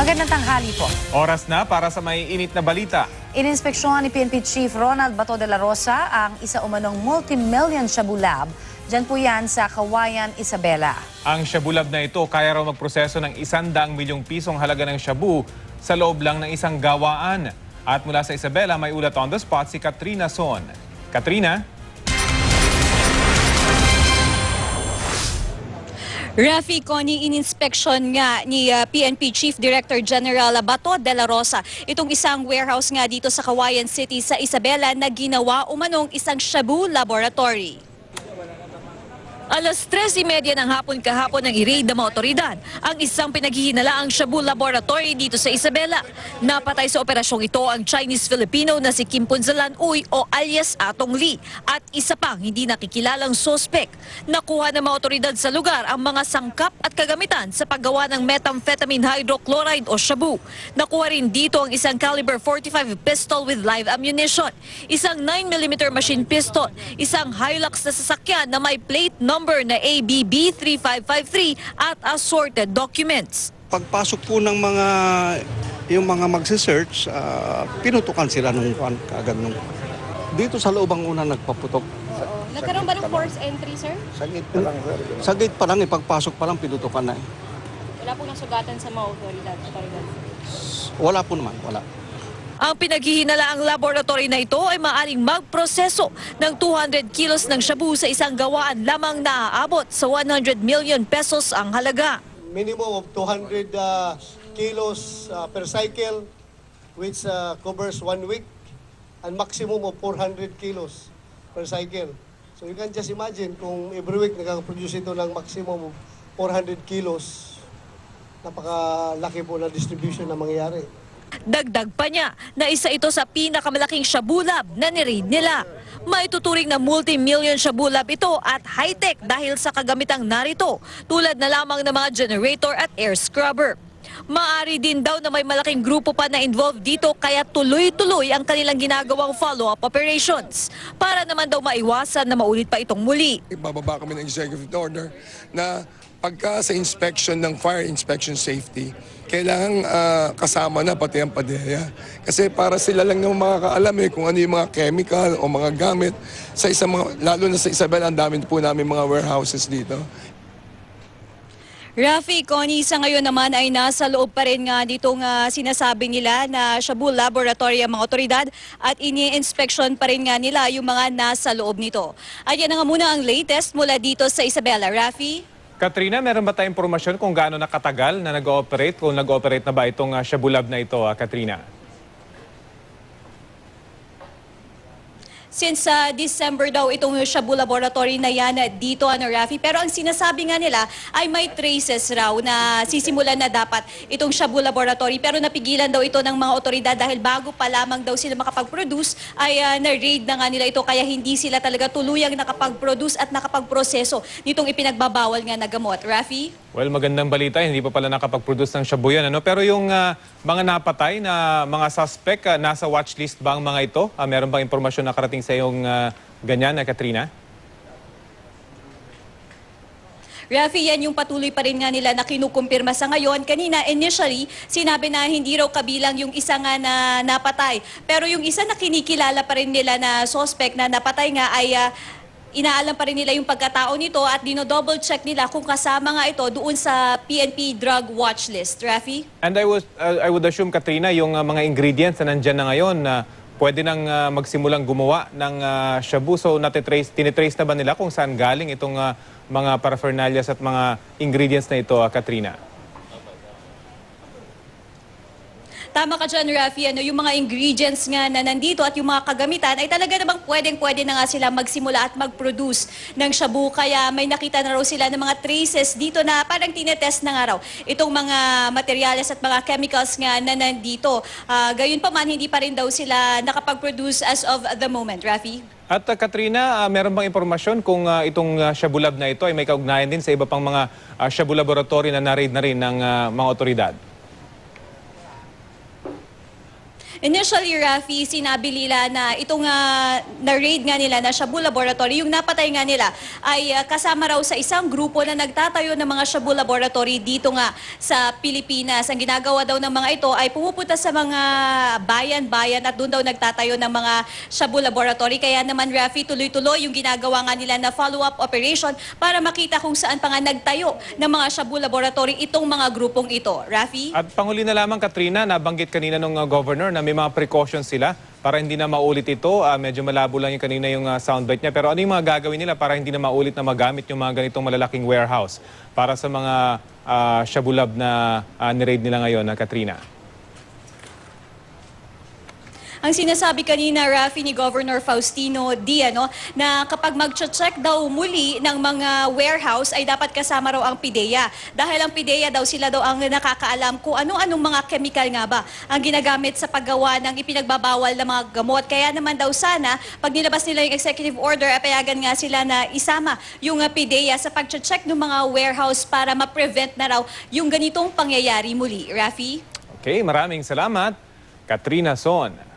Magandang tanghali po. Oras na para sa may init na balita. Ininspeksyon ni PNP Chief Ronald Bato de la Rosa ang isa umanong multi-million shabu lab. Diyan po yan sa Kawayan, Isabela. Ang shabu lab na ito kaya raw magproseso ng 100 milyong pisong halaga ng shabu sa loob lang ng isang gawaan. At mula sa Isabela, may ulat on the spot si Katrina Son. Katrina? Rafi, Connie, ininspeksyon nga ni PNP Chief Director General Bato de la Rosa itong isang warehouse nga dito sa Kawayan City sa Isabela na ginawa umanong isang shabu laboratory. Alas 3:30 ng hapon kahapon ng i-raid ng mga otoridad ang isang pinaghihinalaang shabu laboratory dito sa Isabela. Napatay sa operasyong ito ang Chinese-Filipino na si Kim Punzalan Uy o alias Atong Lee at isa pang hindi nakikilalang sospek. Nakuha ng mga otoridad sa lugar ang mga sangkap at kagamitan sa paggawa ng methamphetamine hydrochloride o shabu. Nakuha rin dito ang isang caliber 45 pistol with live ammunition, isang 9mm machine pistol, isang Hilux na sasakyan na may plate number na ABB 3553 at assorted documents. Pagpasok po ng yung mga magse-search, pinutukan sila nung kaagad nung. Dito sa loob ang una nagpaputok. Nagkaroon ba ng force entry, sir? Sa gate pa lang, sir. Sa gate pa lang, pagpasok pa lang, pinutukan na. Wala pong nasugatan sa mga otoridad. Wala po naman, wala. Ang pinaghihinalaang laboratory na ito ay maaaring magproseso ng 200 kilos ng shabu sa isang gawaan lamang na aabot sa 100 million pesos ang halaga. Minimum of 200 kilos per cycle, which covers 1 week, and maximum of 400 kilos per cycle. So you can just imagine kung every week nakaka-produce ito ng maximum of 400 kilos, napakalaki po na distribution na mangyayari. Dagdag pa niya na isa ito sa pinakamalaking shabu lab na ni-raid nila. Maituturing na multi-million shabu lab ito at high-tech dahil sa kagamitang narito tulad na lamang ng mga generator at air scrubber. Maaari din daw na may malaking grupo pa na involved dito kaya tuloy-tuloy ang kanilang ginagawang follow-up operations para naman daw maiwasan na maulit pa itong muli. Bababa kami ng executive order na pagka sa inspection ng fire inspection safety, kailangan kasama na pati ang PADEA. Kasi para sila lang naman makakaalam kung ano yung mga chemical o mga gamit. Sa lalo na sa Isabela, ang dami po namin mga warehouses dito. Rafi, Connie, sa ngayon naman ay nasa loob pa rin nga ditong sinasabi nila na shabu laboratory ang mga otoridad at ini-inspection pa rin nga nila yung mga nasa loob nito. At yan na nga muna ang latest mula dito sa Isabela. Rafi? Katrina, meron ba tayong impormasyon kung gaano nakatagal na nag-ooperate? Kung nag-ooperate na ba itong shabu lab na ito, Katrina? Since December daw itong shabu laboratory na yan dito, Rafi. Pero ang sinasabi nga nila ay may traces raw na sisimulan na dapat itong shabu laboratory. Pero napigilan daw ito ng mga otoridad dahil bago pa lamang daw sila makapag-produce ay na-raid na nga nila ito. Kaya hindi sila talaga tuluyang nakapag-produce at nakapag-proseso nitong ipinagbabawal nga na gamot. Rafi? Well, magandang balita. Hindi pa pala nakapag-produce ng shabu yan. Pero yung mga napatay na mga suspect, nasa watchlist ba ang mga ito? Meron bang impormasyon na karating sa iyong ganyan, Katrina? Rafi, yan yung patuloy pa rin nga nila na kinukumpirma sa ngayon. Kanina, initially, sinabi na hindi raw kabilang yung isa nga na napatay. Pero yung isa na kinikilala pa rin nila na suspect na napatay nga ay inaalam pa rin nila yung pagkatao nito at dino-double check nila kung kasama nga ito doon sa PNP drug watch list. Rafi? And I would assume, Katrina, yung mga ingredients na nandyan na ngayon, pwede nang magsimulang gumawa ng shabu. So, tinitrace na ba nila kung saan galing itong mga paraphernalias at mga ingredients na ito, Katrina? Tama ka dyan, Rafi. Yung mga ingredients nga na nandito at yung mga kagamitan ay talaga namang pwede na nga sila magsimula at mag-produce ng shabu. Kaya may nakita na raw sila ng mga traces dito na parang tinetest na nga raw itong mga materyales at mga chemicals nga na nandito. Gayon pa man, hindi pa rin daw sila nakapag-produce as of the moment. Rafi? At Katrina, meron bang impormasyon kung itong shabu lab na ito ay may kaugnayan din sa iba pang mga shabu laboratory na na-raid na rin ng mga otoridad? Initially, Rafi, sinabi nila na itong na-raid nga nila na Shabu Laboratory, yung napatay nga nila ay kasama raw sa isang grupo na nagtatayo ng mga Shabu Laboratory dito nga sa Pilipinas. Ang ginagawa daw ng mga ito ay pumupunta sa mga bayan-bayan at doon daw nagtatayo ng mga Shabu Laboratory. Kaya naman, Rafi, tuloy-tuloy yung ginagawa nga nila na follow-up operation para makita kung saan pa nga nagtayo ng mga Shabu Laboratory itong mga grupong ito. Rafi? At panghuli na lamang, Katrina, nabanggit kanina ng governor na may mga precautions sila para hindi na maulit ito. Medyo malabo lang yung kanina yung soundbite niya. Pero ano yung mga gagawin nila para hindi na maulit na magamit yung mga ganitong malalaking warehouse para sa mga Shabu Lab na ni-raid nila ngayon, Katrina? Ang sinasabi kanina, Rafi, ni Governor Faustino D, na kapag mag-check daw muli ng mga warehouse ay dapat kasama raw ang PIDEA. Dahil ang PIDEA daw sila daw ang nakakaalam kung ano-anong mga chemical nga ba ang ginagamit sa paggawa ng ipinagbabawal na mga gamot. Kaya naman daw sana, pag nilabas nila yung executive order, ay payagan nga sila na isama yung PIDEA sa pag-check ng mga warehouse para ma-prevent na raw yung ganitong pangyayari muli. Rafi? Okay, maraming salamat, Katrina Son.